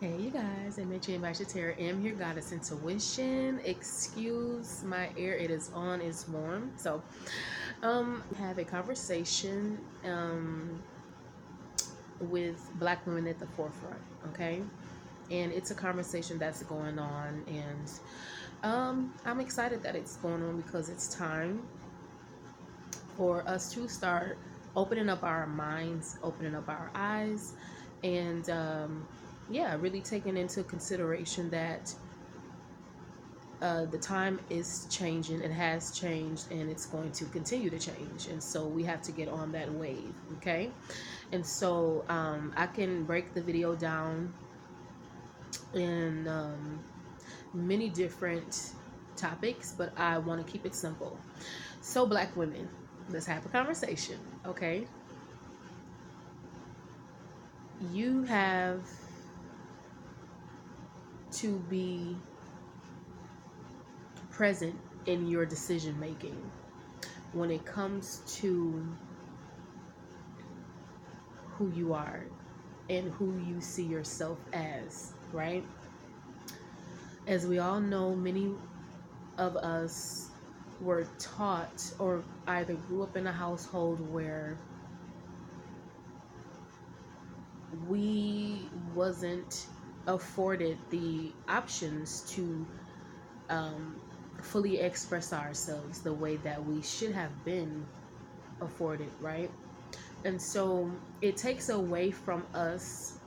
Hey you guys, I met you in Terra. I'm here, Goddess Intuition. Excuse my air, it is on, it's warm. Have a conversation with black women at the forefront, okay? And it's a conversation that's going on, and I'm excited that it's going on because it's time for us to start opening up our minds, opening up our eyes, and yeah, really taking into consideration that the time is changing, it has changed, and it's going to continue to change. And so we have to get on that wave, okay? And so I can break the video down in many different topics, but I want to keep it simple. So, black women, let's have a conversation, okay? You have to be present in your decision making when it comes to who you are and who you see yourself as, right? As we all know, many of us were taught or either grew up in a household where we wasn't afforded the options to um, fully express ourselves the way that we should have been afforded, right? And so it takes away from us,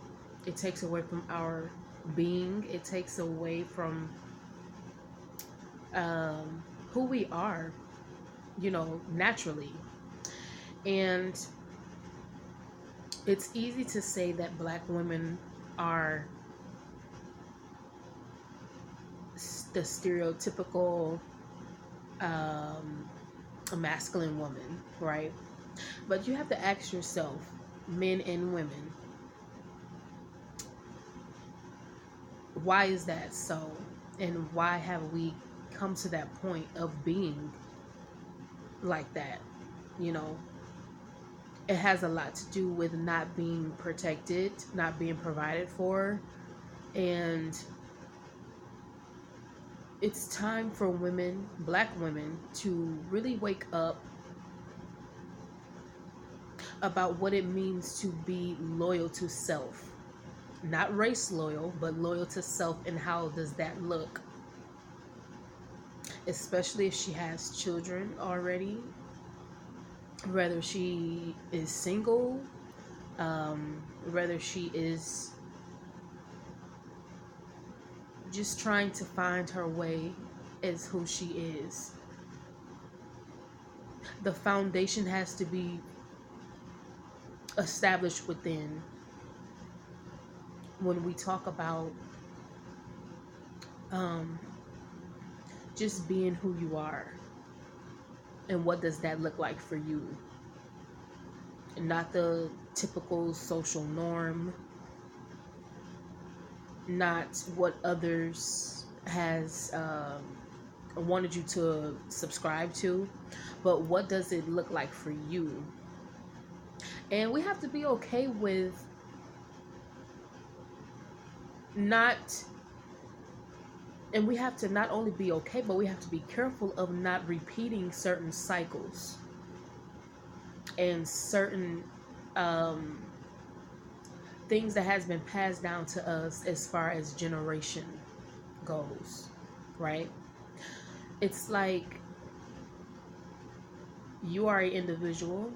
it takes away from our being, it takes away from um, who we are, naturally. And it's easy to say that black women are the stereotypical um, masculine woman, right? But you have to ask yourself, men and women, why is that so? And why have we come to that point of being like that? You know, it has a lot to do with not being protected, not being provided for, and it's time for women, black women, to really wake up about what it means to be loyal to self. Not race loyal, but loyal to self, and how does that look? Especially if she has children already, whether she is single, whether she is just trying to find her way as who she is. The foundation has to be established within when we talk about um, just being who you are, and what does that look like for you, not the typical social norm, not what others has wanted you to subscribe to, but what does it look like for you. And we have to be okay with not and we have to not only be okay, but we have to be careful of not repeating certain cycles and certain um, things that has been passed down to us as far as generation goes, right? It's like you are an individual,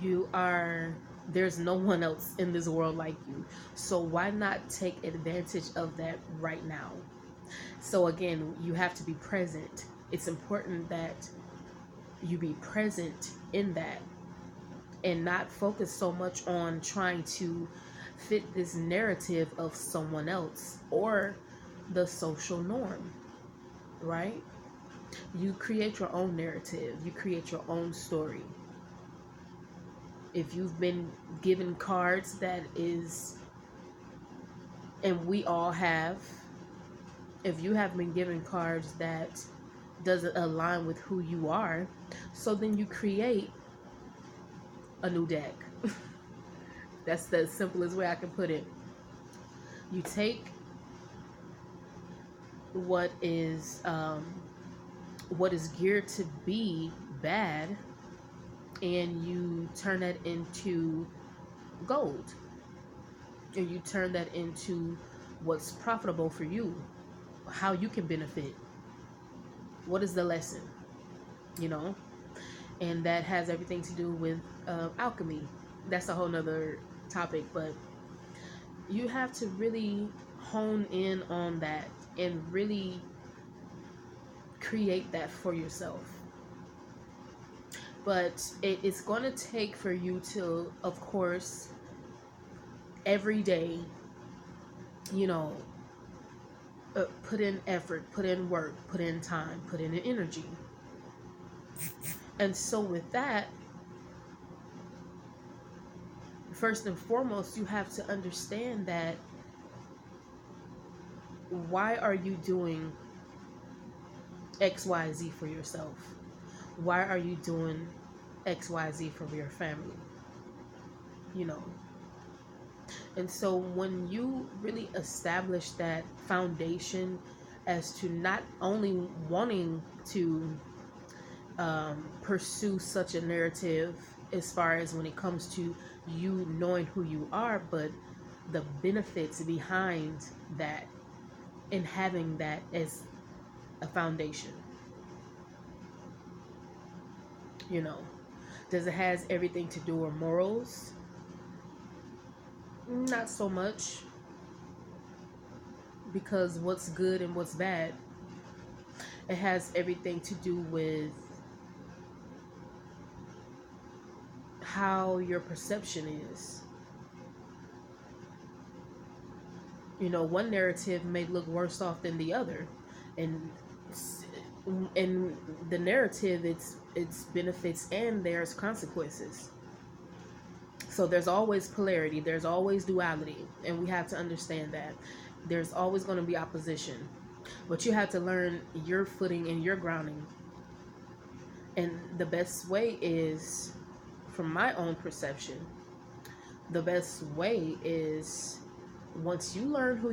you are there's no one else in this world like you, so why not take advantage of that right now? So again, you have to be present. It's important that you be present in that, and not focus so much on trying to fit this narrative of someone else or the social norm, right? You create your own narrative, you create your own story. If you've been given cards that is, and we all have, if you have been given cards that doesn't align with who you are, so then you create a new deck. That's the simplest way I can put it. You take what is geared to be bad, and you turn that into gold, and you turn that into what's profitable for you, how you can benefit. What is the lesson? You know, and that has everything to do with alchemy. That's a whole nother topic, but you have to really hone in on that and really create that for yourself. But it's going to take for you to, of course, every day, you know, put in effort, put in work, put in time, put in energy. And so with that, first and foremost, you have to understand that why are you doing XYZ for yourself? Why are you doing XYZ for your family? You know. And so when you really establish that foundation as to not only wanting to pursue such a narrative as far as when it comes to you knowing who you are, but the benefits behind that and having that as a foundation. You know, does it has everything to do with morals? Not so much, because what's good and what's bad, it has everything to do with how your perception is. You know, one narrative may look worse off than the other, and in the narrative, it's benefits and there's consequences. So there's always polarity, there's always duality, and we have to understand that there's always going to be opposition, but you have to learn your footing and your grounding. And the best way is, from my own perception, the best way is once you learn who